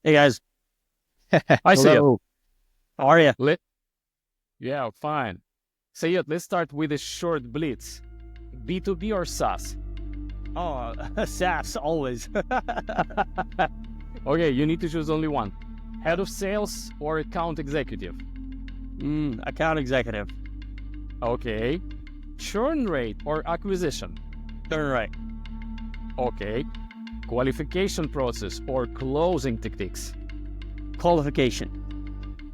Hey guys. I see it. Hello. How are you? Let, yeah, fine. Sayed, let's start with a short blitz. B2B or SaaS? Oh, SaaS always. Okay, you need to choose only one. Head of sales or account executive? Account executive. Okay. Churn rate or acquisition? Turn right. Okay. Qualification process or closing tactics? Qualification.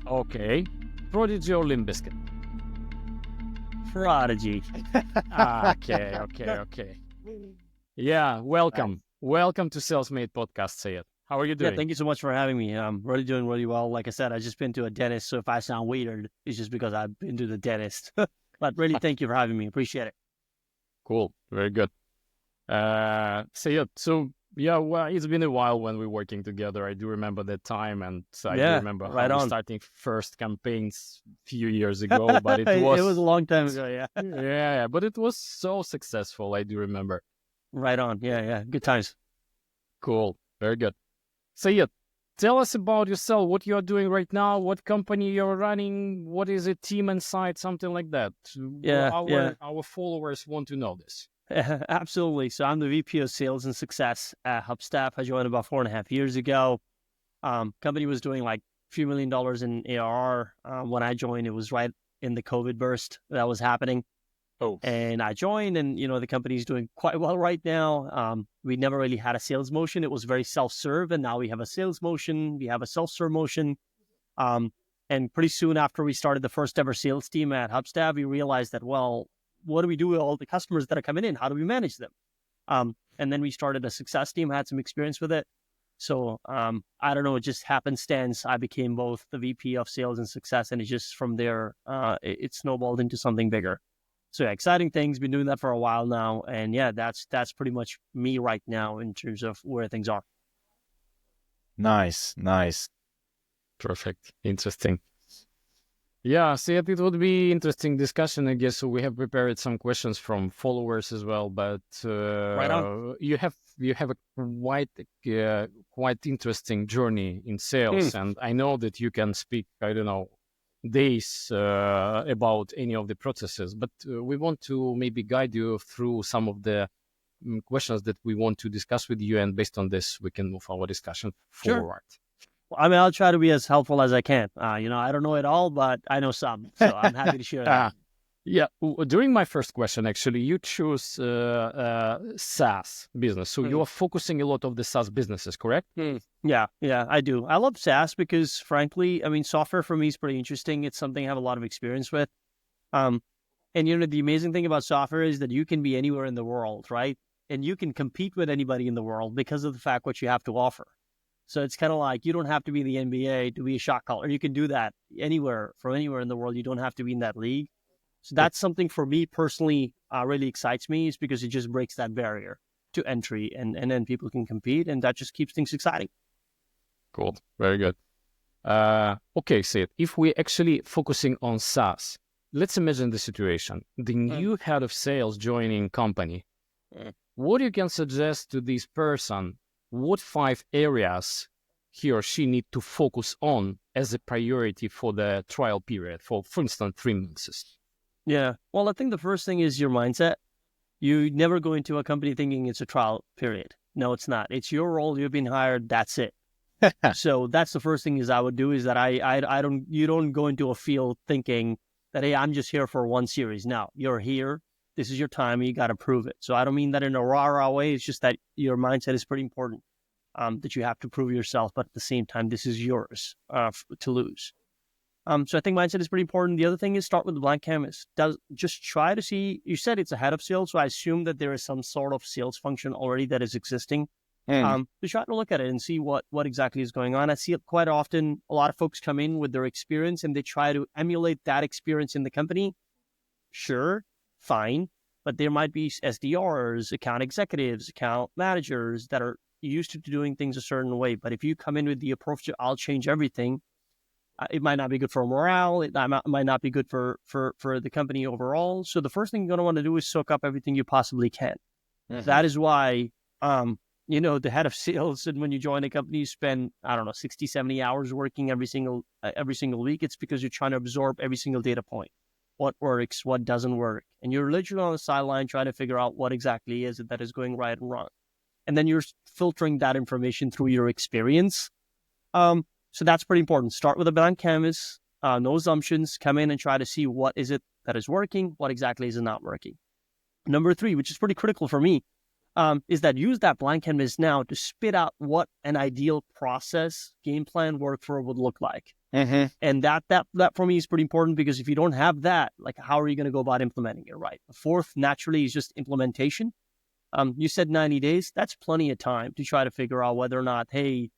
Okay. Prodigy or Limbiskit? Prodigy. Okay. Yeah, Nice. welcome. Welcome to Salesmate Podcast, Sayed. How are you Yeah, doing? thank you so much for having me. I'm really doing really well. Like I said, I just been to a dentist, so if I sound weird, it's just because I've been to the dentist. But really, thank you for having me. Appreciate it. Cool. Very good. So yeah, well, it's been a while when we're working together. I do remember that time, and I do Yeah, remember how right we on. starting first campaigns a few years ago. But it It was a was, long time ago. Yeah. yeah, but it was so successful. I do remember. Right on. Yeah. Good times. Cool, very good. So yeah, tell us about yourself. What you are doing right now? What company you're running? What is a team inside? Something like that. Yeah. Our followers want to know this. Absolutely. So I'm the VP of Sales and Success at Hubstaff. I joined about 4.5 years ago. Company was doing like a few $1 million in ARR. When I joined, it was right in the COVID burst that was happening. Oh, And I joined, and the company's doing quite well right now. We never really had a sales motion; it was very self-serve, and now we have a sales motion. We have a self-serve motion. Um, and pretty soon after we started the first ever sales team at Hubstaff, we realized that, well, what do we do with all the customers that are coming in? How do we manage them? And then we started a success team, had some experience with it. So I don't know, it just happenstance. I became both the VP of sales and success, and it just from there, it snowballed into something bigger. So yeah, exciting things. Been doing that for a while now, and yeah, that's pretty much me right now in terms of where things are. Nice. perfect. Interesting. Yeah, see, it would be interesting discussion, I guess. So we have prepared some questions from followers as well, but Right on. you have a quite interesting journey in Hmm. sales, and I know that you can speak, I don't know, days about any of the processes, but we want to maybe guide you through some of the questions that we want to discuss with you, and based on this, we can move our discussion Sure. forward. Well, I mean, I'll try to be as helpful as I can. I don't know it all, but I know some, so I'm happy to share that. Ah, yeah. During my first question, actually, you choose SaaS business, so you Hmm. are focusing a lot of the SaaS businesses, correct? Yeah, I do. I love SaaS because, frankly, I mean, software for me is pretty interesting. It's something I have a lot of experience with. Um, and the amazing thing about software is that you can be anywhere in the world, right? And you can compete with anybody in the world because of the fact what you have to offer. So it's kind of like you don't have to be the NBA to be a shot caller. You can do that anywhere from anywhere in the world. You don't have to be in that league. So that's something for me personally really excites me is because it just breaks that barrier to entry and then people can compete and that just keeps things exciting. Cool. Very good. Okay, Sid, if we're actually focusing on SaaS, let's imagine the situation. The Mm, new head of sales joining company. mm. What you can suggest to this person? What 5 areas he or she need to focus on as a priority for the trial period, for instance, 3 months? Yeah. Well, I think the first thing is your mindset. You never go into a company thinking it's a trial period. No, it's not. It's your role. You've been hired. That's it. So that's the first thing is I would do is that I don't you don't go into a field thinking that hey I'm just here for one series. No, you're here. This is your time. And you got to prove it. So I don't mean that in a rah way. It's just that your mindset is pretty important. That you have to prove yourself, but at the same time, this is yours to lose. So I think mindset is pretty important. The other thing is start with the blank canvas. Does just try to see. You said it's a head of sales, so I assume that there is some sort of sales function already that is existing. Mm. To try to look at it and see what exactly is going on. I see it quite often. A lot of folks come in with their experience and they try to emulate that experience in the company. Sure, fine, but there might be SDRs, account executives, account managers that are used to doing things a certain way. But if you come in with the approach, I'll change everything, it might not be good for morale. It might not be good for the company overall. So the first thing you're going to want to do is soak up everything you possibly can. Mhm. That is why the head of sales, and when you join a company, you spend, I don't know, 60, 70 hours working every single week. It's because you're trying to absorb every single data point, what works, what doesn't work. And you're literally on the sideline trying to figure out what exactly is it that is going right and wrong. And then you're filtering that information through your experience. So that's pretty important. Start with a blank canvas, no assumptions, come in and try to see what is it that is working, what exactly is not working. Number 3, which is pretty critical for me, is that use that blank canvas now to spit out what an ideal process, game plan, workflow would look like. Mm-hmm. And that for me is pretty important, because if you don't have that, like, how are you going to go about implementing it, right? The 4th, naturally, is just implementation. You said 90 days. That's plenty of time to try to figure out whether or not, hey,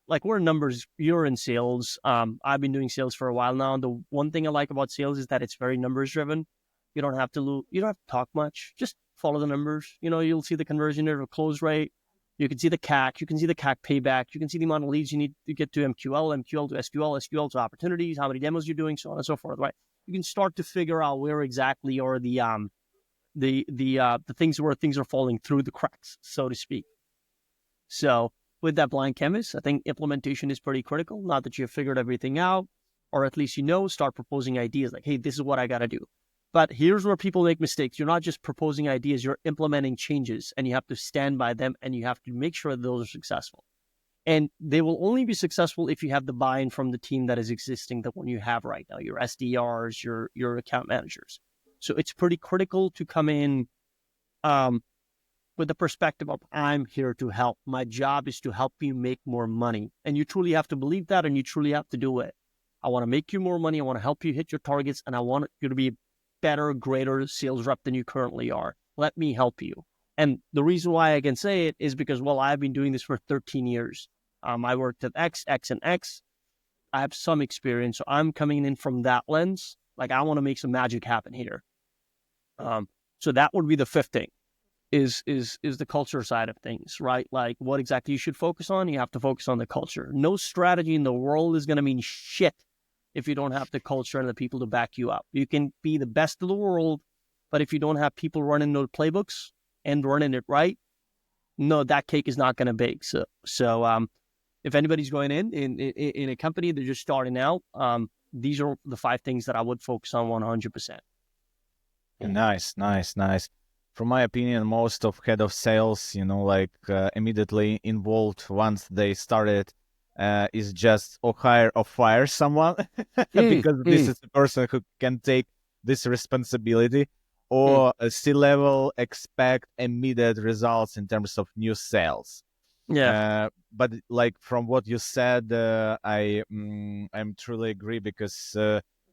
like, we're numbers, you're in sales. I've been doing sales for a while now. And the one thing I like about sales is that it's very numbers driven. You don't have to talk much. Just follow the numbers. You'll see the conversion rate or close rate. You can see the CAC. You can see the CAC payback. You can see the amount of leads you need to get to MQL to SQL, SQL to opportunities, how many demos you're doing, so on and so forth, right? You can start to figure out where exactly are the things where things are falling through the cracks, so to speak. So with that blank canvas, I think implementation is pretty critical. Not that you've figured everything out, or at least start proposing ideas like, hey, this is what I got to do. But here's where people make mistakes. You're not just proposing ideas, you're implementing changes, and you have to stand by them, and you have to make sure that those are successful. And they will only be successful if you have the buy-in from the team that is existing, the one you have right now, your SDRs, your account managers. So it's pretty critical to come in with the perspective of, I'm here to help. My job is to help you make more money. And you truly have to believe that, and you truly have to do it. I want to make you more money. I want to help you hit your targets, and I want you to be a better, greater sales rep than you currently are. Let me help you. And the reason why I can say it is because, well, I've been doing this for 13 years. I worked at X, and X. I have some experience. So I'm coming in from that lens. Like, I want to make some magic happen here. So that would be the 5th thing, is the culture side of things, right? Like, what exactly you should focus on. You have to focus on the culture. No strategy in the world is going to mean shit if you don't have the culture and the people to back you up. You can be the best of the world, but if you don't have people running those playbooks and running it right, no, that cake is not going to bake. So if anybody's going in a company, they're just starting out, these are the 5 things that I would focus on 100%. Nice. From my opinion, most of head of sales, immediately involved once they started, is just hire or fire someone because this is the person who can take this responsibility, or a C-level expect immediate results in terms of new sales. Yeah. But like from what you said, I'm truly agree, because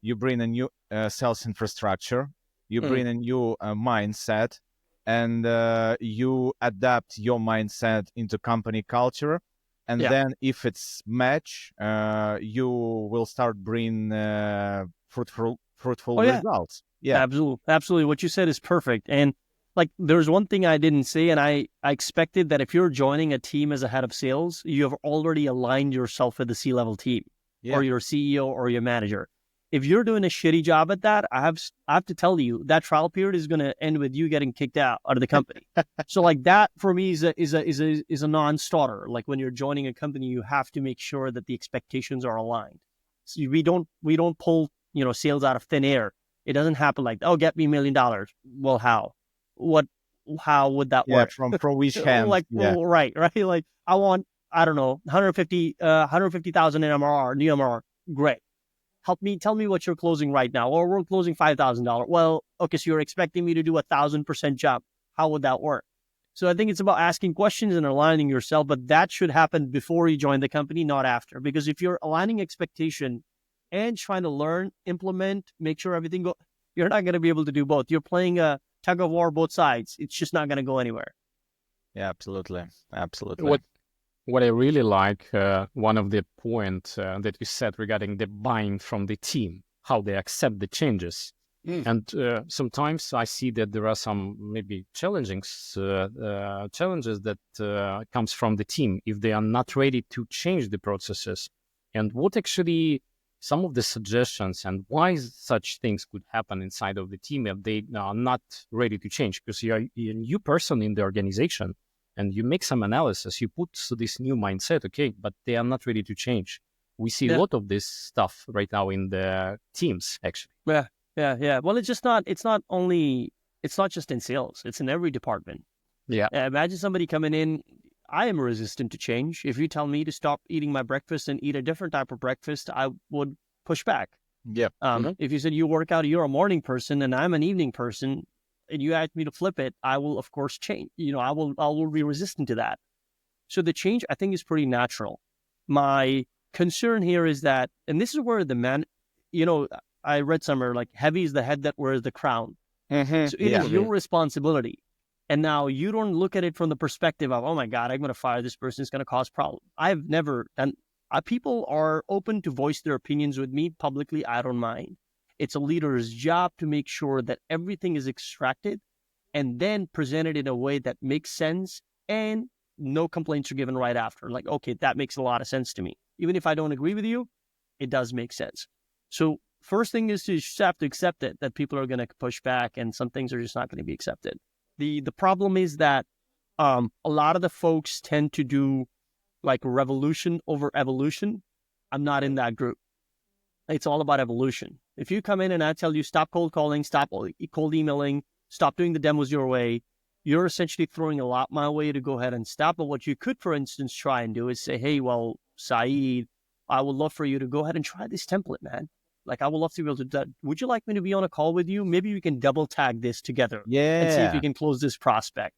you bring a new sales infrastructure, you bring a new mindset, and you adapt your mindset into company culture. And then if it's match, you will start bring fruitful results. Yeah, Absolutely. What you said is perfect. And like, there's one thing I didn't say, and I expected that if you're joining a team as a head of sales, you have already aligned yourself with the C-level team, or your CEO or your manager. If you're doing a shitty job at that, I have to tell you, that trial period is going to end with you getting kicked out of the company. So like, that for me is a non-starter. Like, when you're joining a company, you have to make sure that the expectations are aligned. So we don't pull sales out of thin air. It doesn't happen like, oh, get me $1 million. Well, how would that work? From which hand? Like, right. Like, I want, I don't know, 150,000 in MRR, new MRR. Great. Tell me what you're closing right now. Or we're closing $5,000. Well, okay, so you're expecting me to do 1,000% job. How would that work? So I think it's about asking questions and aligning yourself, but that should happen before you join the company, not after. Because if you're aligning expectation and trying to learn, implement, make sure everything goes, you're not going to be able to do both. You're playing a tug of war both sides. It's just not going to go anywhere. Yeah, absolutely. What I really like, one of the points that you said regarding the buy-in from the team, how they accept the changes. And sometimes I see that there are some maybe challenges that comes from the team if they are not ready to change the processes. And what actually some of the suggestions and why such things could happen inside of the team if they are not ready to change, because you're a new person in the organization. and you make some analysis, you put this new mindset, okay, but they are not ready to change. We see a lot of this stuff right now in the teams, actually. Yeah. Well, it's not just in sales. It's in every department. Yeah. Imagine somebody coming in. I am resistant to change. If you tell me to stop eating my breakfast and eat a different type of breakfast, I would push back. Yeah. If you said you work out, you're a morning person and I'm an evening person, and you ask me to flip it, I will of course change. I will be resistant to that. So the change, I think, is pretty natural. My concern here is that, and this is where I read somewhere like heavy is the head that wears the crown. So it is your responsibility. And now you don't look at it from the perspective of, oh my God, I'm going to fire this person. It's going to cause problems. I've never done. People are open to voice their opinions with me publicly. I don't mind. It's a leader's job to make sure that everything is extracted and then presented in a way that makes sense and no complaints are given right after. Like, okay, that makes a lot of sense to me. Even if I don't agree with you, it does make sense. So first thing is to just have to accept it, that people are going to push back and some things are just not going to be accepted. The problem is that a lot of the folks tend to do like revolution over evolution. I'm not in that group. It's all about evolution. If you come in and I tell you stop cold calling, stop cold emailing, stop doing the demos your way, you're essentially throwing a lot my way to go ahead and stop. But what you could, for instance, try and do is say, hey, well, Syed, I would love for you to go ahead and try this template, man. Like, I would love to be able to do that. Would you like me to be on a call with you? Maybe we can double tag this together and see if we can close this prospect.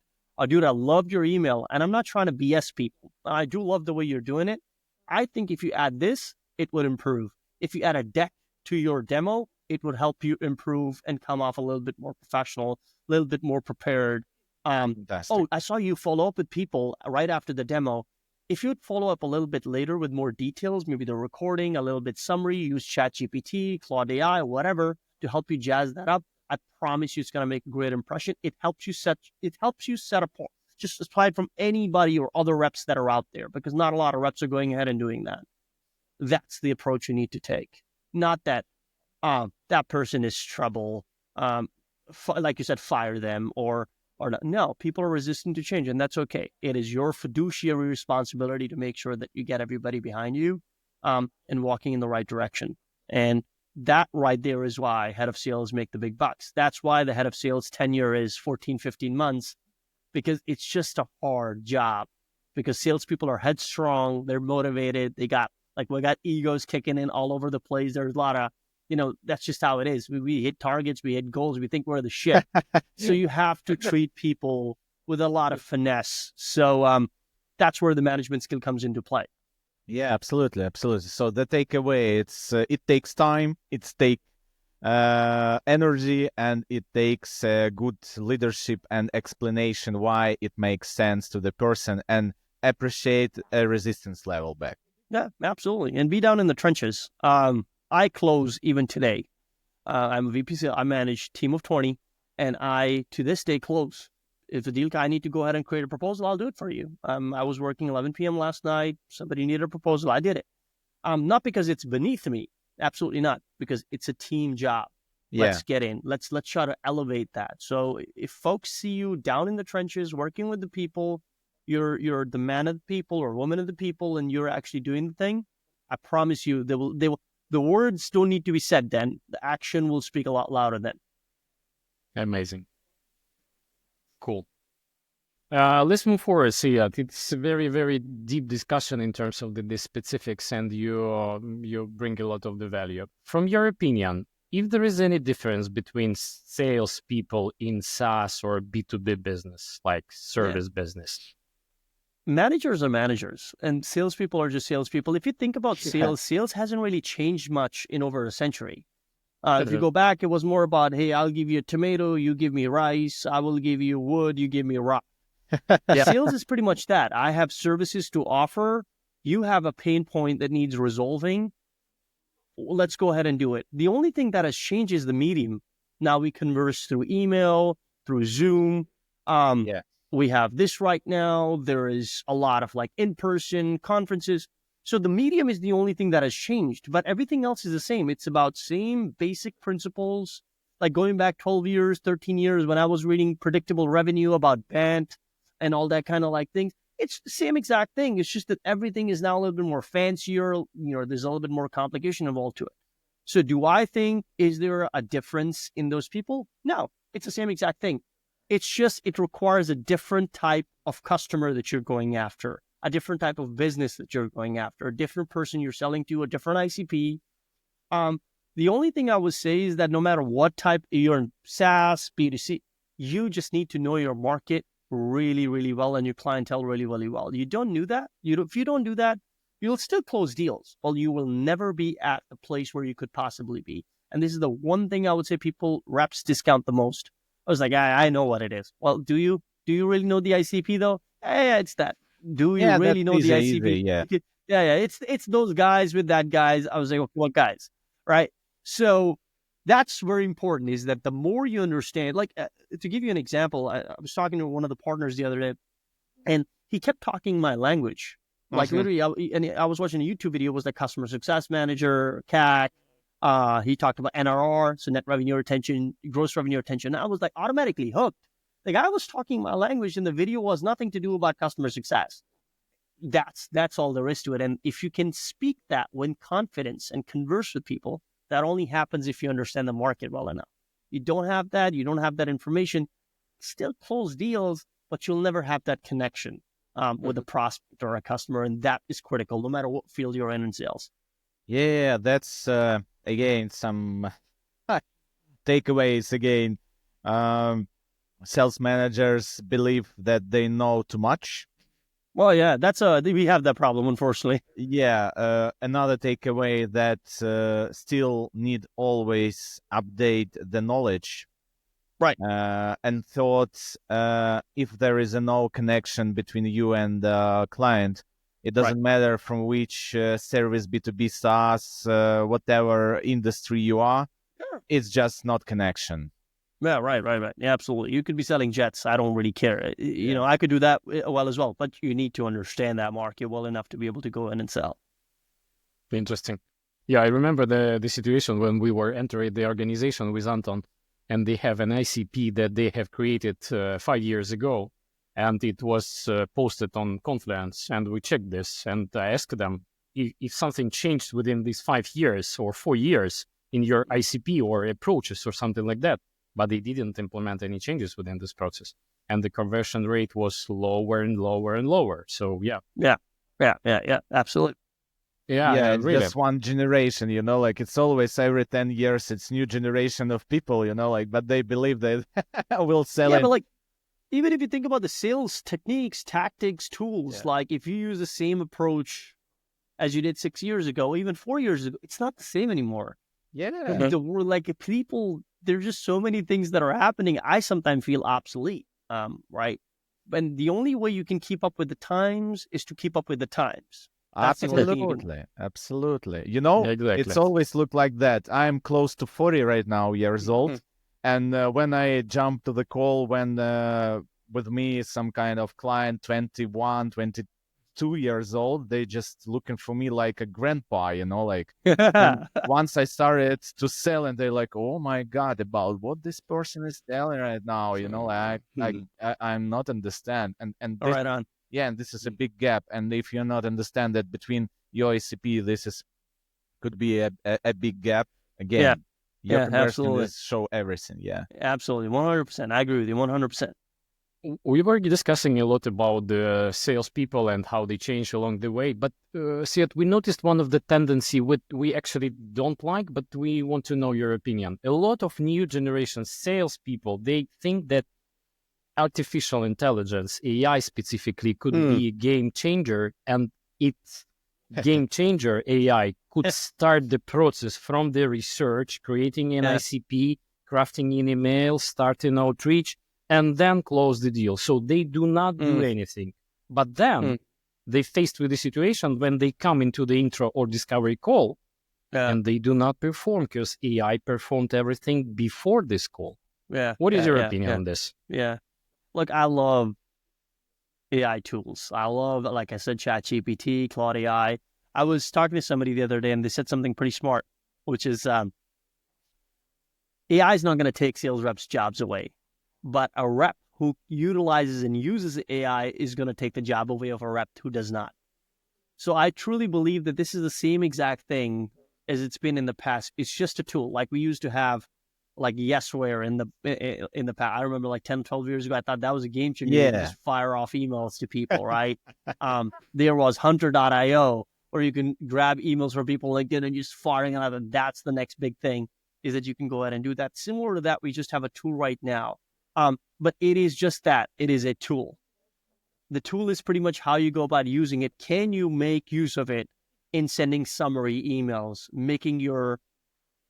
Dude, I loved your email, and I'm not trying to BS people. I do love the way you're doing it. I think if you add this, it would improve. If you add a deck to your demo, it would help you improve and come off a little bit more professional, a little bit more prepared. I saw you follow up with people right after the demo. If you'd follow up a little bit later with more details, maybe the recording, a little bit summary, use ChatGPT, Claude AI, whatever, to help you jazz that up, I promise you it's going to make a great impression. It helps you set apart, just aside from anybody or other reps that are out there, because not a lot of reps are going ahead and doing that. That's the approach you need to take. Not that that person is trouble, like you said, fire them or not. No, people are resistant to change, and that's okay. It is your fiduciary responsibility to make sure that you get everybody behind you and walking in the right direction. And that right there is why head of sales make the big bucks. That's why the head of sales tenure is 14, 15 months, because it's just a hard job. Because salespeople are headstrong, they're motivated, we got egos kicking in all over the place. There's a lot of, that's just how it is. We hit targets, we hit goals, we think we're the shit. So you have to treat people with a lot of finesse. So that's where the management skill comes into play. Yeah, absolutely. So the takeaway, it takes time, it takes energy, and it takes good leadership and explanation why it makes sense to the person, and appreciate a resistance level back. Yeah, absolutely. And be down in the trenches. I close even today. I'm a VP sales. I manage a team of 20, and I, to this day, close. If the deal guy need to go ahead and create a proposal, I'll do it for you. I was working 11 p.m. last night. Somebody needed a proposal. I did it. Not because it's beneath me. Absolutely not. Because it's a team job. Yeah. Let's get in. Let's try to elevate that. So if folks see you down in the trenches, working with the people, you're the man of the people or woman of the people, and you're actually doing the thing, I promise you, they will. The words don't need to be said then. The action will speak a lot louder then. Amazing. Cool. Let's move forward, Syed. It's a very, very deep discussion in terms of the specifics, and you bring a lot of the value. From your opinion, if there is any difference between salespeople in SaaS or B2B business, like service business? Managers are managers, and salespeople are just salespeople. If you think about sales, sales hasn't really changed much in over a century. If you go back, it was more about, hey, I'll give you a tomato, you give me rice, I will give you wood, you give me a rock. Sales is pretty much that. I have services to offer. You have a pain point that needs resolving. Let's go ahead and do it. The only thing that has changed is the medium. Now we converse through email, through Zoom. We have this right now. There is a lot of like in-person conferences. So the medium is the only thing that has changed, but everything else is the same. It's about same basic principles, like going back 12 years, 13 years when I was reading predictable revenue about Bant, and all that kind of like things. It's the same exact thing. It's just that everything is now a little bit more fancier. There's a little bit more complication involved to it. So do I think, is there a difference in those people? No, it's the same exact thing. It's just, it requires a different type of customer that you're going after, a different type of business that you're going after, a different person you're selling to, a different ICP. The only thing I would say is that no matter what type, you're in SaaS, B2C, you just need to know your market really, really well and your clientele really, really well. You don't do that. If you don't do that, you'll still close deals, but you will never be at the place where you could possibly be. And this is the one thing I would say reps discount the most. I was like, I know what it is. Well, do you really know the ICP though? Yeah, it's that. Do you Yeah, really that's know the easy, ICP? yeah. Yeah. It's those guys with that guys. I was like, okay, what guys? Right. So that's very important, is that the more you understand, like to give you an example, I was talking to one of the partners the other day, and he kept talking my language. Like literally, I was watching a YouTube video, it was like customer success manager, CAC. He talked about NRR, so net revenue retention, gross revenue retention. I was like automatically hooked. Like I was talking my language, and the video was nothing to do about customer success. That's all there is to it. And if you can speak that with confidence and converse with people, that only happens if you understand the market well enough. You don't have that information, still close deals, but you'll never have that connection with a prospect or a customer. And that is critical, no matter what field you're in sales. Yeah, that's again some takeaways. Again, sales managers believe that they know too much. Well, yeah, we have that problem, unfortunately. Yeah, another takeaway that still need always update the knowledge. Right. And thoughts, if there is no connection between you and the client, it doesn't matter from which service, B2B, SaaS, whatever industry you are, it's just not connection. Yeah, right. Yeah, absolutely. You could be selling jets. I don't really care. You know, I could do that well as well, but you need to understand that market well enough to be able to go in and sell. Interesting. Yeah, I remember the situation when we were entering the organization with Anton, and they have an ICP that they have created 5 years ago, and it was posted on Confluence, and we checked this, and I asked them if something changed within these 5 years or 4 years in your ICP or approaches or something like that. But they didn't implement any changes within this process. And the conversion rate was lower and lower and lower. So, yeah, absolutely. Yeah, it's really. just one generation, like it's always every 10 years, it's new generation of people, but they believe they will sell it. But like, even if you think about the sales techniques, tactics, tools, like if you use the same approach as you did 6 years ago, even 4 years ago, it's not the same anymore. Yeah. We're like people, there's just so many things that are happening. I sometimes feel obsolete, right? And the only way you can keep up with the times is to keep up with the times. That's absolutely. Exactly. It's always looked like that. I'm close to 40 right now, years old. And when I jump to the call, when with me some kind of client, 21, 22 years old, they just looking for me like a grandpa, like and once I started to sell, and they're like, oh my God, about what this person is telling right now, I'm not understand. And this, right on. Yeah, and this is a big gap. And if you're not understand that between your ICP, could be a big gap. Again, your conversion is show everything. Yeah, absolutely. 100%. I agree with you 100%. We were discussing a lot about the salespeople and how they change along the way. But Syed, we noticed one of the tendency we actually don't like, but we want to know your opinion. A lot of new generation salespeople, they think that artificial intelligence, AI specifically, could be a game changer, and its game changer AI could start the process from the research, creating an ICP, crafting an email, starting outreach, and then close the deal. So they do not do anything. But then they faced with the situation when they come into the intro or discovery call, and they do not perform because AI performed everything before this call. What is your opinion on this? Yeah. Look, I love AI tools. I love, like I said, ChatGPT, Claude AI. I was talking to somebody the other day, and they said something pretty smart, which is AI is not going to take sales reps' jobs away, but a rep who utilizes and uses AI is going to take the job away of a rep who does not. So I truly believe that this is the same exact thing as it's been in the past. It's just a tool. Like we used to have like Yesware in the past. I remember like 10, 12 years ago, I thought that was a game changer. You could just fire off emails to people, right? There was Hunter.io, where you can grab emails from people on LinkedIn and just firing out. And that's the next big thing, is that you can go ahead and do that. Similar to that, we just have a tool right now. But it is just that. It is a tool. The tool is pretty much how you go about using it. Can you make use of it in sending summary emails, making your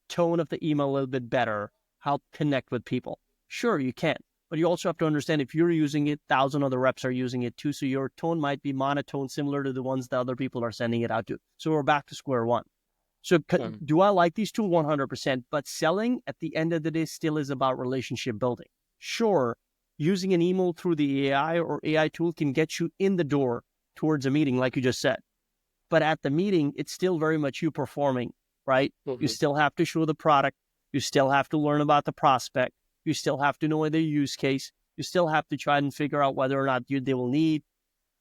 tone of the email a little bit better, help connect with people? Sure, you can. But you also have to understand, if you're using it, 1,000 other reps are using it too. So your tone might be monotone, similar to the ones that other people are sending it out to. So we're back to square one. So do I like these tools? 100%. But selling, at the end of the day, still is about relationship building. Sure, using an email through the AI or AI tool can get you in the door towards a meeting, like you just said. But at the meeting, it's still very much you performing, right? Mm-hmm. You still have to show the product. You still have to learn about the prospect. You still have to know their use case. You still have to try and figure out whether or not they will need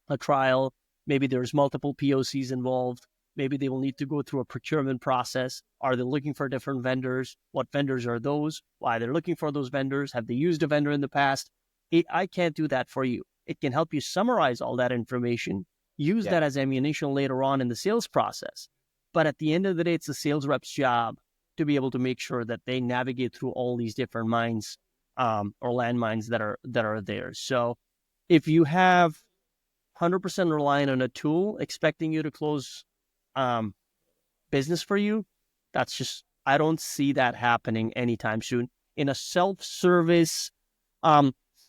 a trial. Maybe there's multiple POCs involved. Maybe they will need to go through a procurement process. Are they looking for different vendors? What vendors are those? Why they're looking for those vendors? Have they used a vendor in the past? I can't do that for you. It can help you summarize all that information, use that as ammunition later on in the sales process. But at the end of the day, it's the sales rep's job to be able to make sure that they navigate through all these different mines or landmines that are there. So if you have 100% relying on a tool, expecting you to close business for you, that's just, I don't see that happening anytime soon. In a self-service,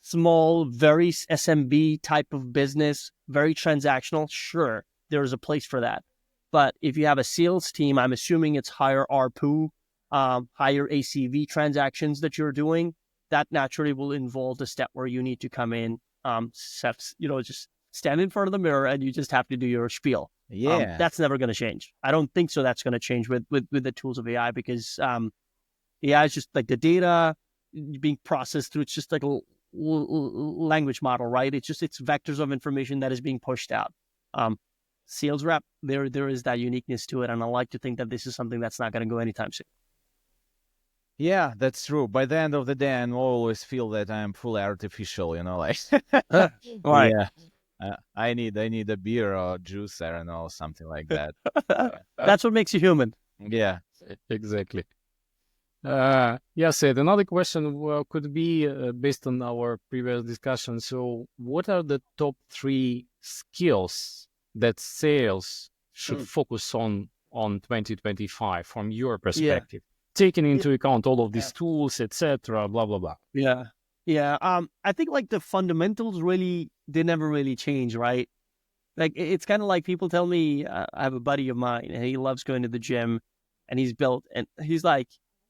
small, very SMB type of business, very transactional, sure, there's a place for that. But if you have a sales team, I'm assuming it's higher ARPU, higher ACV transactions that you're doing, that naturally will involve the step where you need to come in, just stand in front of the mirror and you just have to do your spiel. That's never going to change. I don't think so that's going to change with the tools of AI, because AI is just like the data being processed through, it's just like a language model, right? It's vectors of information that is being pushed out. Sales rep, there is that uniqueness to it, and I like to think that this is something that's not going to go anytime soon. Yeah, that's true. By the end of the day, I always feel that I'm fully artificial, like right. I need a beer or juice, I don't know, something like that. That's what makes you human. Yeah, exactly. Syed, another question could be based on our previous discussion. So what are the top 3 skills that sales should focus on 2025 from your perspective, taking into account all of these tools, etc., blah, blah, blah? Yeah. I think like the fundamentals they never really change, right? Like it's kind of like people tell me, I have a buddy of mine and he loves going to the gym, and he's like,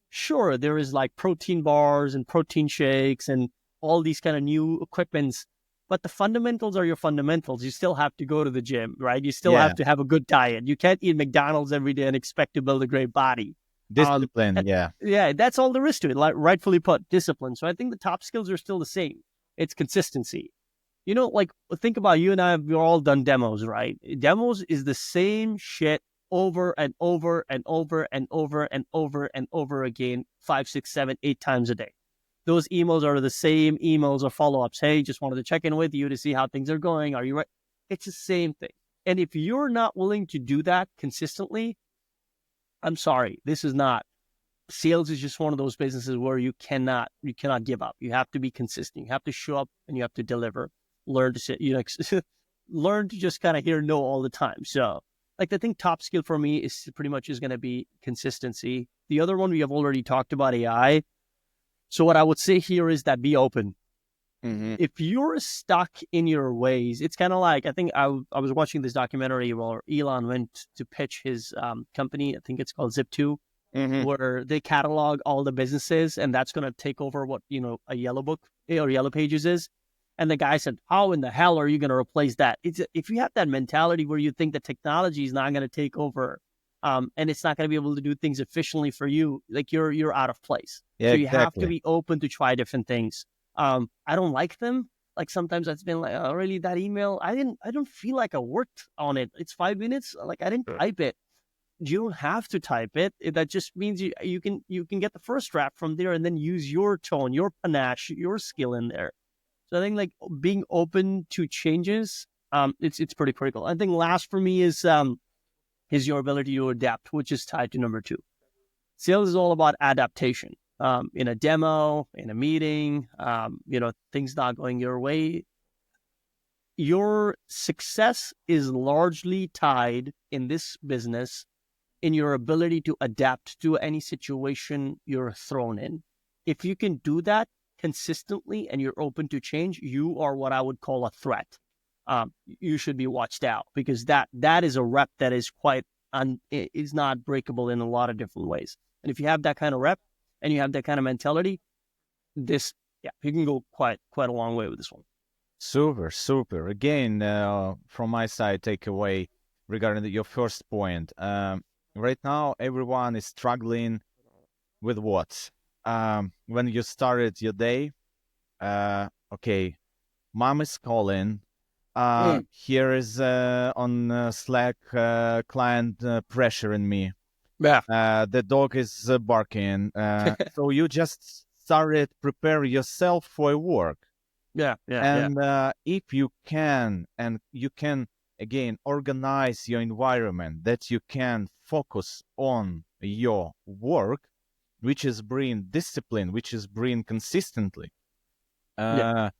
sure, there is like protein bars and protein shakes and all these kind of new equipments, but the fundamentals are your fundamentals. You still have to go to the gym, right? You still have to have a good diet. You can't eat McDonald's every day and expect to build a great body. Discipline, Yeah, that's all there is to it. Like rightfully put, discipline. So I think the top skills are still the same. It's consistency. Like think about you and I, we're all done demos, right? Demos is the same shit over and over and over and over and over and over again, 5, 6, 7, 8 times a day. Those emails are the same emails or follow-ups. Hey, just wanted to check in with you to see how things are going. Are you right? It's the same thing. And if you're not willing to do that consistently, I'm sorry, this is not. Sales is just one of those businesses where you cannot give up. You have to be consistent. You have to show up and you have to deliver. Learn to sit, learn to just kind of hear no all the time. So like the thing top skill for me is pretty much going to be consistency. The other one we have already talked about, AI. So what I would say here is that be open. Mm-hmm. If you're stuck in your ways, it's kind of like, I think I was watching this documentary where Elon went to pitch his company. I think it's called Zip2, where they catalog all the businesses, and that's going to take over what, a yellow book or yellow pages is. And the guy said, how in the hell are you going to replace that? If you have that mentality where you think the technology is not going to take over, and it's not going to be able to do things efficiently for you, like you're out of place. Yeah, so you have to be open to try different things. I don't like them. Like sometimes it's been like, oh, really, that email? I don't feel like I worked on it. It's 5 minutes. Like I didn't type it. You don't have to type it. That just means you can get the first draft from there and then use your tone, your panache, your skill in there. So I think like being open to changes, it's pretty critical. I think last for me is your ability to adapt, which is tied to number 2. Sales is all about adaptation. In a demo, in a meeting, things not going your way. Your success is largely tied in this business in your ability to adapt to any situation you're thrown in. If you can do that consistently and you're open to change, you are what I would call a threat. You should be watched out because that is a rep that is is not breakable in a lot of different ways. And if you have that kind of rep and you have that kind of mentality, you can go quite a long way with this one. Super. Again, from my side, takeaway regarding your first point. Right now, everyone is struggling with what? When you started your day, okay, mom is calling. Here is on Slack client pressuring me. Yeah. The dog is barking. So you just started prepare yourself for work. Yeah. And if you can, and you can again organize your environment that you can focus on your work, which is bring discipline, which is bring consistency, to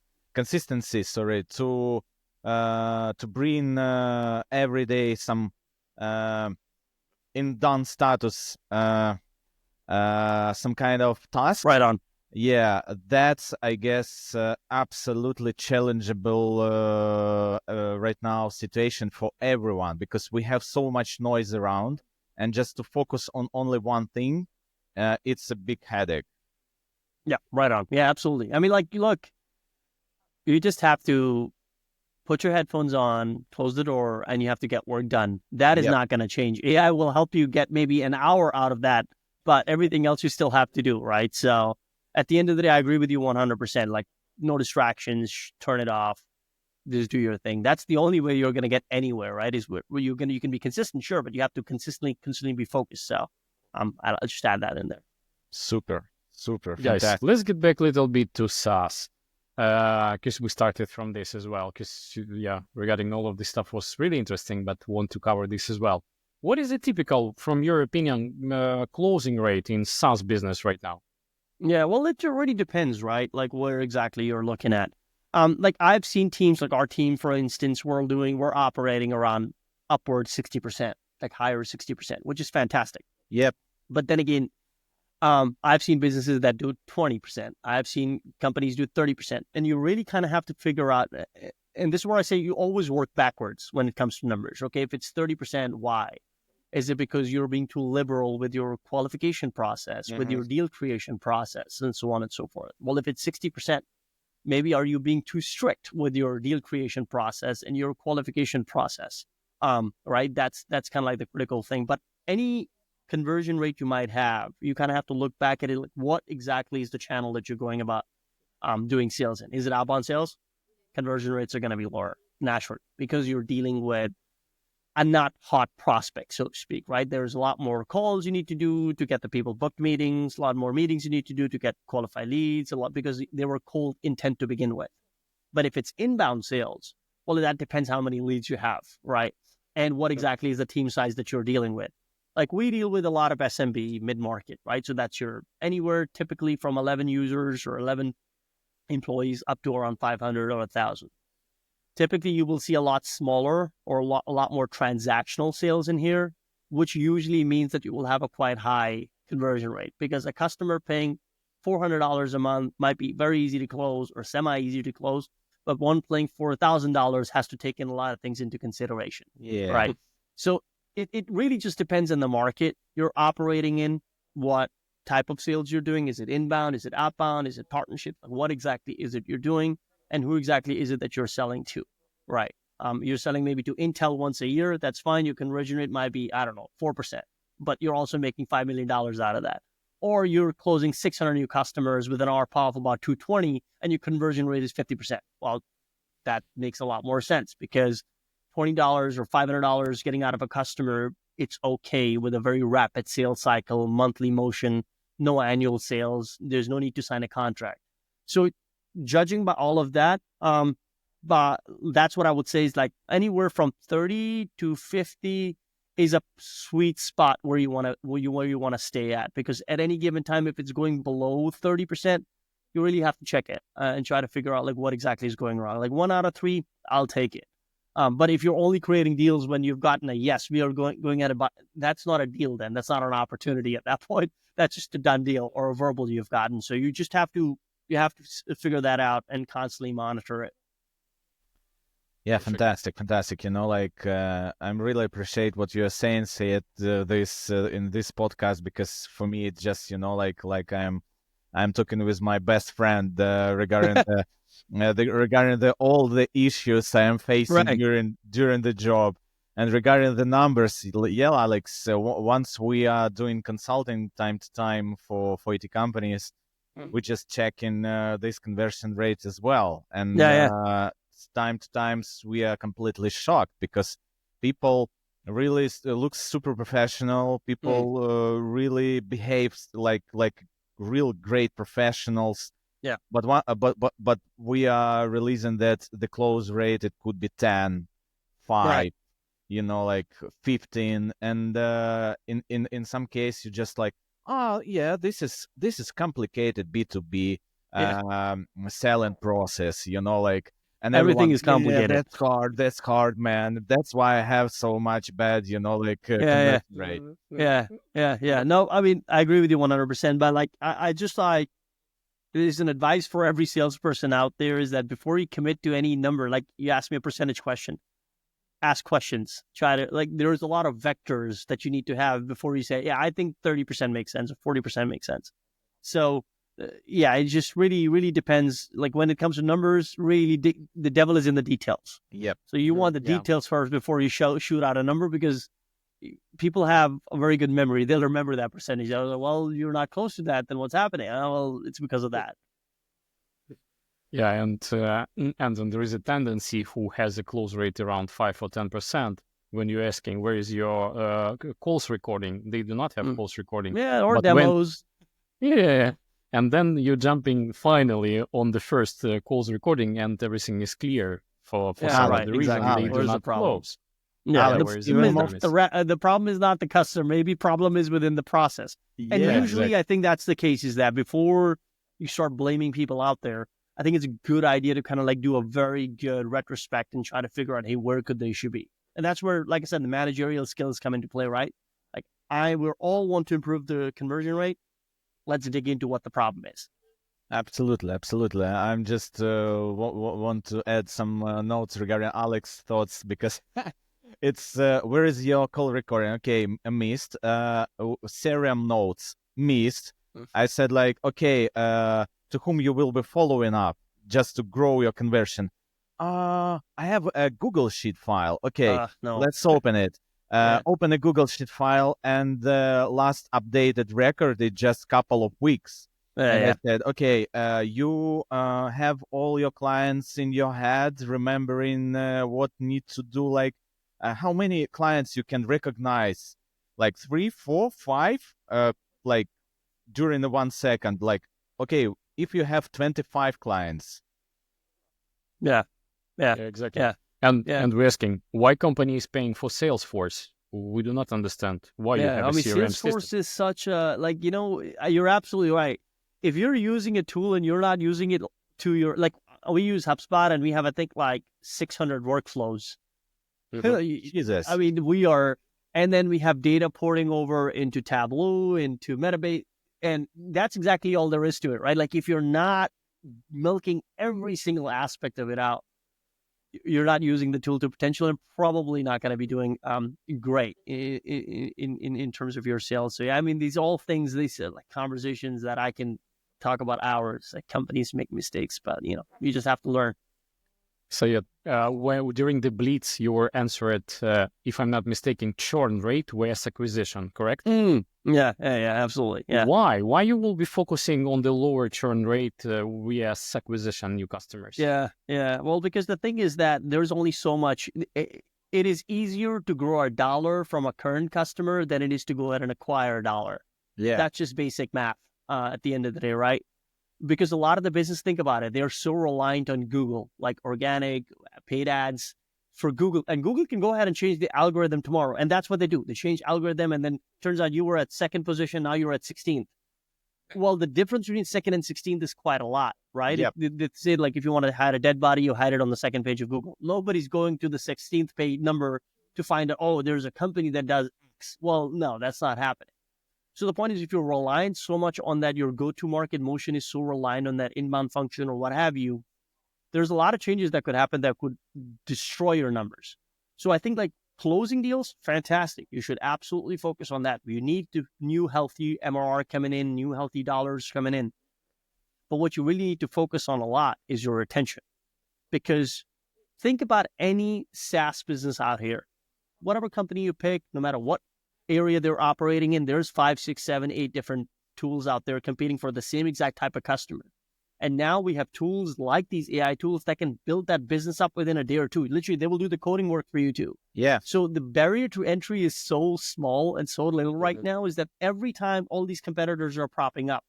bring every day some in done status, some kind of task. Right on. Yeah, that's, I guess, absolutely challengeable right now situation for everyone because we have so much noise around, and just to focus on only one thing, it's a big headache. Yeah, right on. Yeah, absolutely. I mean, like, look, you just have to put your headphones on, close the door, and you have to get work done. That is not going to change. AI will help you get maybe an hour out of that, but everything else you still have to do, right? So at the end of the day, I agree with you 100%. Like, no distractions, turn it off, just do your thing. That's the only way you're going to get anywhere, right? Is where you can be consistent, sure, but you have to consistently be focused. So I'll just add that in there. Super, guys. fantastic. Let's get back a little bit to SaaS. Because we started from this as well. Because regarding all of this stuff was really interesting, but want to cover this as well. What is a typical, from your opinion, closing rate in SaaS business right now? Yeah, well, it already depends, right? Like where exactly you're looking at. Like I've seen teams like our team, for instance, we're operating around upward 60%, like higher 60%, which is fantastic. Yep. But then again, I've seen businesses that do 20%. I've seen companies do 30%. And you really kind of have to figure out, and this is where I say you always work backwards when it comes to numbers. Okay, if it's 30%, why? Is it because you're being too liberal with your qualification process, with your deal creation process, and so on and so forth? Well, if it's 60%, maybe are you being too strict with your deal creation process and your qualification process? Right? That's kind of like the critical thing. But any conversion rate you might have, you kind of have to look back at it. Like, what exactly is the channel that you're going about doing sales in? Is it outbound sales? Conversion rates are going to be lower naturally because you're dealing with a not hot prospect, so to speak, right? There's a lot more calls you need to do to get the people booked meetings, a lot more meetings you need to do to get qualified leads, a lot because they were cold intent to begin with. But if it's inbound sales, well, that depends how many leads you have, right? And what exactly is the team size that you're dealing with? Like we deal with a lot of SMB mid-market, right? So that's your anywhere typically from 11 users or 11 employees up to around 500 or 1,000. Typically, you will see a lot smaller or a lot more transactional sales in here, which usually means that you will have a quite high conversion rate because a customer paying $400 a month might be very easy to close or semi-easy to close, but one paying $4,000 has to take in a lot of things into consideration, right? So it really just depends on the market you're operating in, what type of sales you're doing. Is it inbound? Is it outbound? Is it partnership? What exactly is it you're doing? And who exactly is it that you're selling to, right? You're selling maybe to Intel once a year. That's fine. Your conversion rate might be, 4%, but you're also making $5 million out of that. or you're closing 600 new customers with an ARPA of about 220 and your conversion rate is 50%. Well, that makes a lot more sense because $20 or $500 getting out of a customer, it's okay with a very rapid sales cycle, monthly motion, no annual sales. There's no need to sign a contract. So judging by all of that, but that's what I would say is like anywhere from 30 to 50 is a sweet spot where you want to stay at, because at any given time, if it's going below 30%, you really have to check it and try to figure out like what exactly is going wrong. Like 1 out of 3, I'll take it. But if you're only creating deals when you've gotten a yes, we are going at it, but that's not a deal then. That's not an opportunity at that point. That's just a done deal or a verbal you've gotten. So you just have to figure that out and constantly monitor it. Yeah, fantastic. You know, like I'm really appreciate what you're saying, Syed, this in this podcast, because for me it's just, you know, like I'm talking with my best friend regarding regarding all the issues I am facing during the job, and regarding the numbers. Yeah, Alex. Once we are doing consulting time to time for IT companies, we just checking this conversion rate as well, and time to times we are completely shocked because people really look super professional. People really behave like real great professionals. Yeah. But we are releasing that the close rate, it could be 10, 5, you know, like 15, and in some case you just like, oh yeah, this is complicated B2B selling process, you know, like, and everything is complicated. Yeah, that's hard, man. That's why I have so much bad, you know, like conversion rate. Yeah. No, I mean, I agree with you 100%. But like, I just like, there's an advice for every salesperson out there is that before you commit to any number, like you asked me a percentage question, ask questions. Try to, like, there's a lot of vectors that you need to have before you say, yeah, I think 30% makes sense or 40% makes sense. So yeah, it just really depends. Like when it comes to numbers, really the devil is in the details. Yep. So you want the details first before you shoot out a number, because people have a very good memory. They'll remember that percentage. They're like, well, you're not close to that. Then what's happening? Oh, well, it's because of that. Yeah, and then there is a tendency who has a close rate around 5 or 10%. When you're asking where is your calls recording, they do not have calls recording. Yeah, or demos. And then you're jumping finally on the first calls recording, and everything is clear for some of the reason they do not close. Yeah, the problem is not the customer. Maybe problem is within the process. And usually I think that's the case, is that before you start blaming people out there, I think it's a good idea to kind of like do a very good retrospect and try to figure out, hey, where could they should be? And that's where, like I said, the managerial skills come into play, right? Like we all want to improve the conversion rate. Let's dig into what the problem is. Absolutely. I'm just want to add some notes regarding Alex's thoughts, because it's where is your call recording? Okay, missed. Serial notes missed. I said like, okay, to whom you will be following up just to grow your conversion. I have a Google Sheet file. Okay, no. Let's open it. Open a Google Sheet file, and the last updated record is just a couple of weeks. I said, okay, you have all your clients in your head, remembering what need to do, like how many clients you can recognize, like 3, 4, 5, like during the 1 second, like, okay, if you have 25 clients. Yeah, exactly. And we're asking why company is paying for Salesforce. We do not understand why you have a CRM system. Salesforce is such a, like, you know, you're absolutely right. If you're using a tool and you're not using it to your, like, we use HubSpot and we have, I think, like 600 workflows. Jesus. I mean, we are, and then we have data porting over into Tableau, into Metabase, and that's exactly all there is to it, right? Like if you're not milking every single aspect of it out, you're not using the tool to potential, and probably not going to be doing great in terms of your sales. So yeah, I mean, these all things, these are like conversations that I can talk about hours. Like companies make mistakes, but you know, you just have to learn. So when during the blitz, you were answered, if I'm not mistaken, churn rate vs acquisition, correct? Yeah, absolutely. Yeah. Why? Why you will be focusing on the lower churn rate vs acquisition new customers? Yeah. Well, because the thing is that there's only so much. It is easier to grow a dollar from a current customer than it is to go ahead and acquire a dollar. Yeah. That's just basic math at the end of the day, right? Because a lot of the business, think about it, they're so reliant on Google, like organic, paid ads for Google. And Google can go ahead and change the algorithm tomorrow. And that's what they do. They change algorithm, and then turns out you were at second position, now you're at 16th. Well, the difference between second and 16th is quite a lot, right? Yep. They say, like, if you want to hide a dead body, you hide it on the second page of Google. Nobody's going to the 16th page number to find out, oh, there's a company that does X. Well, no, that's not happening. So the point is, if you're reliant so much on that, your go-to-market motion is so reliant on that inbound function or what have you, there's a lot of changes that could happen that could destroy your numbers. So I think, like, closing deals, fantastic. You should absolutely focus on that. You need new healthy MRR coming in, new healthy dollars coming in. But what you really need to focus on a lot is your retention. Because think about any SaaS business out here. Whatever company you pick, no matter what area they're operating in, there's 5, 6, 7, 8 different tools out there competing for the same exact type of customer. And now we have tools like these AI tools that can build that business up within a day or two. Literally, they will do the coding work for you too. Yeah. So the barrier to entry is so small and so little right now, is that every time all these competitors are propping up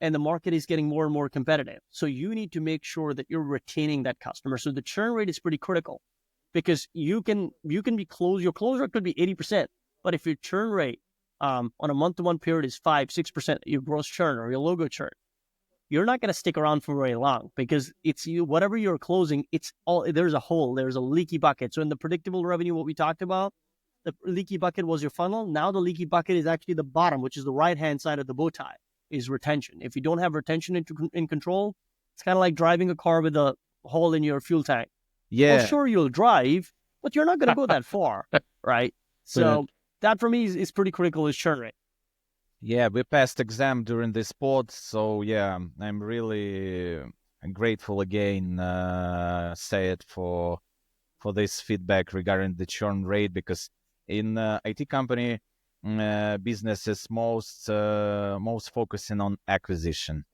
and the market is getting more and more competitive. So you need to make sure that you're retaining that customer. So the churn rate is pretty critical, because you can be close. Your close rate could be 80%. But if your churn rate on a month-to-month period is 5, 6%, your gross churn or your logo churn, you're not going to stick around for very long, because it's you, whatever you're closing, it's all, there's a hole, there's a leaky bucket. So in the predictable revenue, what we talked about, the leaky bucket was your funnel. Now the leaky bucket is actually the bottom, which is the right-hand side of the bow tie, is retention. If you don't have retention in control, it's kind of like driving a car with a hole in your fuel tank. Yeah. Well, sure, you'll drive, but you're not going to go that far, right? So that for me is pretty critical, is churn rate. Yeah, we passed exam during this pod, so yeah, I'm really grateful again, Syed, for this feedback regarding the churn rate, because in IT company business is most focusing on acquisition.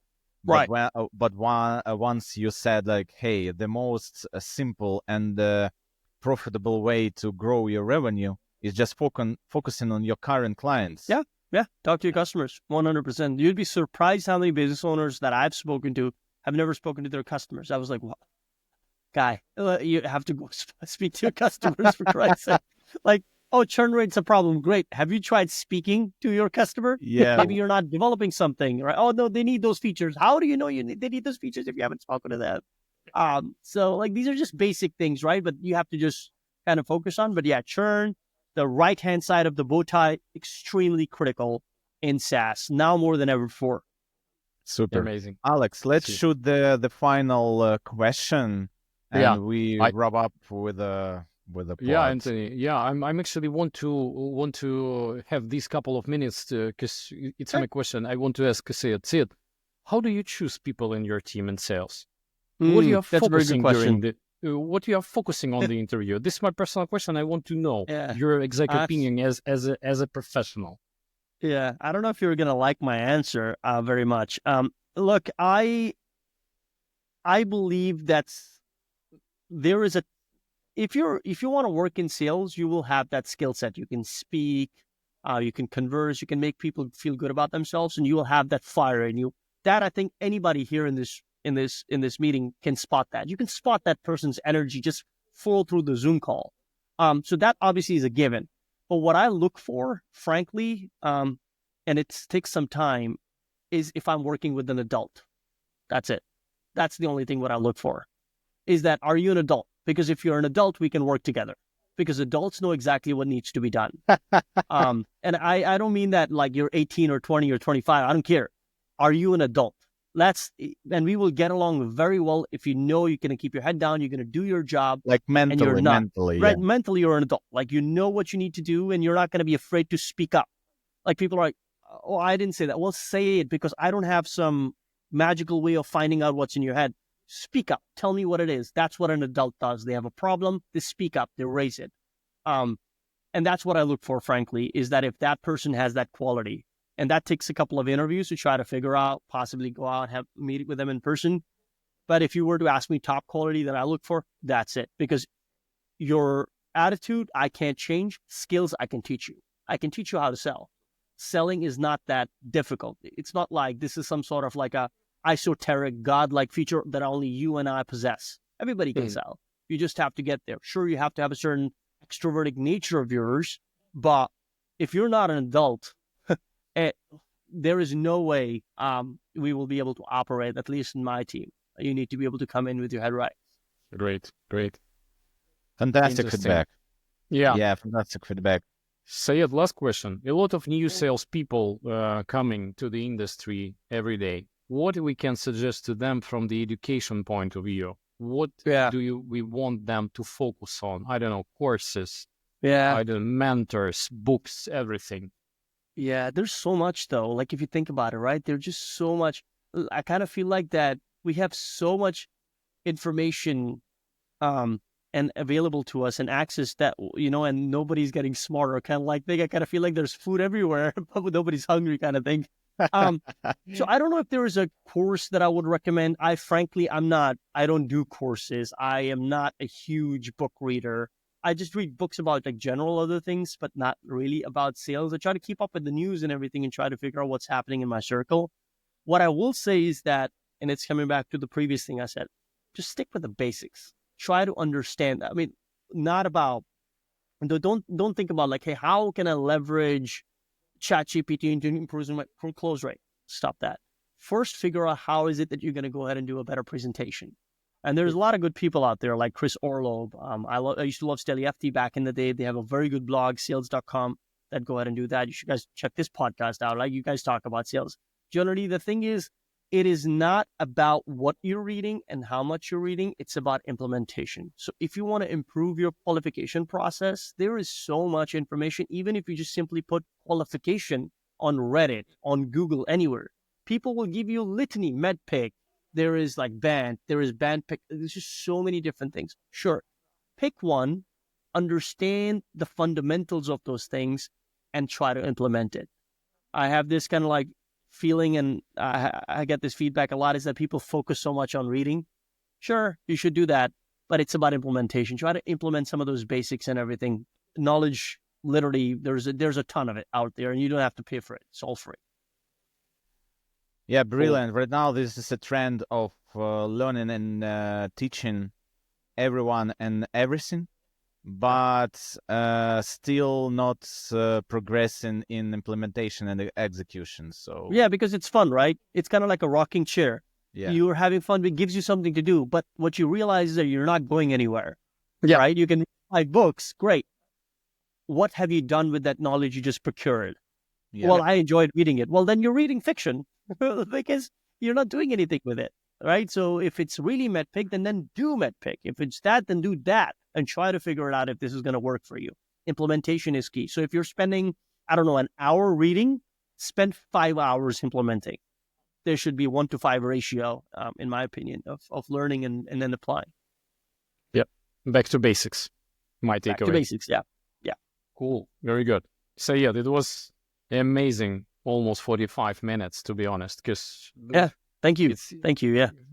Right. But once you said, like, hey, the most simple and profitable way to grow your revenue is just focusing on your current clients. Yeah, talk to your customers, 100%. You'd be surprised how many business owners that I've spoken to have never spoken to their customers. I was like, what? Guy, you have to go speak to your customers, for Christ's sake. Like, oh, churn rate's a problem. Great. Have you tried speaking to your customer? Yeah. Maybe you're not developing something, right? Oh, no, they need those features. How do you know they need those features if you haven't spoken to them? So, like, these are just basic things, right? But you have to just kind of focus on. But yeah, churn, the right-hand side of the bow tie, extremely critical in SaaS, now more than ever before. Super. Amazing. Alex, let's shoot the final question, and we wrap up with a pod. Yeah, Anthony. Yeah, I'm actually want to have these couple of minutes, because it's my question. I want to ask Syed, how do you choose people in your team in sales? What are you focusing during what you are focusing on the interview? This is my personal question. I want to know your exact opinion as a professional. Yeah, I don't know if you're gonna like my answer very much. Look, I believe that there is if you want to work in sales, you will have that skill set. You can speak, you can converse, you can make people feel good about themselves, and you will have that fire in you. That, I think, anybody here in this meeting can spot that. You can spot that person's energy just flow through the Zoom call. So that obviously is a given. But what I look for, frankly, and it takes some time, is if I'm working with an adult. That's it. That's the only thing what I look for. Is that, are you an adult? Because if you're an adult, we can work together. Because adults know exactly what needs to be done. And I don't mean that like you're 18 or 20 or 25. I don't care. Are you an adult? And we will get along very well if you know you're going to keep your head down, you're going to do your job. Like mentally, and you're not. mentally. Right, Yeah. mentally you're an adult. Like, you know what you need to do, and you're not going to be afraid to speak up. Like, people are like, oh, I didn't say that. Well, say it, because I don't have some magical way of finding out what's in your head. speak up. Tell me what it is. That's what an adult does. They have a problem, they speak up, they raise it. And that's what I look for, frankly, is that if that person has that quality, and that takes a couple of interviews to try to figure out, possibly go out, have a meeting with them in person. But if you were to ask me top quality that I look for, that's it. Because your attitude, I can't change. Skills, I can teach you. I can teach you how to sell. Selling is not that difficult. It's not like this is some sort of like a esoteric godlike feature that only you and I possess. Everybody can sell. You just have to get there. Sure, you have to have a certain extrovertic nature of yours, but if you're not an adult, there is no way we will be able to operate, at least in my team. You need to be able to come in with your head right. Great. Fantastic feedback. Yeah, fantastic feedback. Syed, last question. A lot of new salespeople coming to the industry every day. What we can suggest to them from the education point of view? What we want them to focus on? I don't know, courses, I don't know, mentors, books, everything. Yeah, there's so much though. Like if you think about it, right? There's just so much. I kind of feel like that we have so much information and available to us and access that, and nobody's getting smarter. Kind of like I kind of feel like there's food everywhere, but nobody's hungry kind of thing. So I don't know if there is a course that I would recommend. I don't do courses. I am not a huge book reader. I just read books about like general other things, but not really about sales. I try to keep up with the news and everything and try to figure out what's happening in my circle. What I will say is that, and it's coming back to the previous thing I said, just stick with the basics. Try to understand that. I mean, not about, don't think about like, hey, how can I leverage ChatGPT into improving my close rate? Stop that. First, figure out how is it that you're going to go ahead and do a better presentation. And there's a lot of good people out there like Chris Orlob. I used to love Steady FT back in the day. They have a very good blog, sales.com, that go ahead and do that. You should guys check this podcast out. Like you guys talk about sales. Generally, the thing is, it is not about what you're reading and how much you're reading. It's about implementation. So if you want to improve your qualification process, there is so much information. Even if you just simply put qualification on Reddit, on Google, anywhere, people will give you litany, MedPick. There is like band, there is bandpick. There's just so many different things. Sure, pick one, understand the fundamentals of those things, and try to implement it. I have this kind of like feeling, and I get this feedback a lot, is that people focus so much on reading. Sure, you should do that, but it's about implementation. Try to implement some of those basics and everything. Knowledge, literally, there's a ton of it out there, and you don't have to pay for it. It's all free. Yeah, brilliant. Right now, this is a trend of learning and teaching everyone and everything, but still not progressing in implementation and execution. So yeah, because it's fun, right? It's kind of like a rocking chair. Yeah. You're having fun. It gives you something to do, but what you realize is that you're not going anywhere. Yeah. Right? You can read books, great. What have you done with that knowledge you just procured? Yeah. Well, I enjoyed reading it. Well, then you're reading fiction because you're not doing anything with it, right? So if it's really MedPick, then do MedPick. If it's that, then do that and try to figure it out if this is going to work for you. Implementation is key. So if you're spending, an hour reading, spend 5 hours implementing. There should be 1-to-5 ratio, in my opinion, of learning and then applying. Yep. Back to basics. My takeaway. Back to basics, yeah. Cool. Very good. So yeah, it was amazing. Almost 45 minutes, to be honest, because yeah, thank you.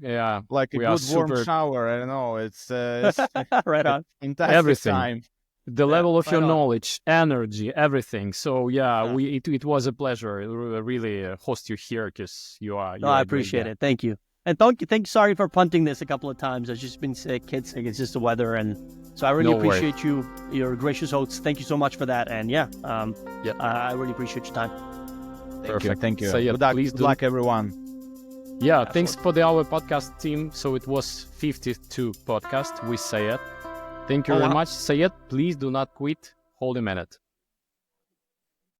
Yeah, like a good warm shower. I don't know. It's right on. Fantastic everything. Time. The level of your knowledge, energy, everything. So it was a pleasure. Really host you here because you are. I appreciate it. Thank you. And thank you. Sorry for punting this a couple of times. I've just been sick, kids sick. It's just the weather, and so I really appreciate you. Your gracious hosts. Thank you so much for that. And I really appreciate your time. Thank you. So, good luck, everyone. Yeah, absolutely. Thanks for our podcast team. So it was 52 podcast with Syed. Thank you very much. Syed, please do not quit. Hold a minute.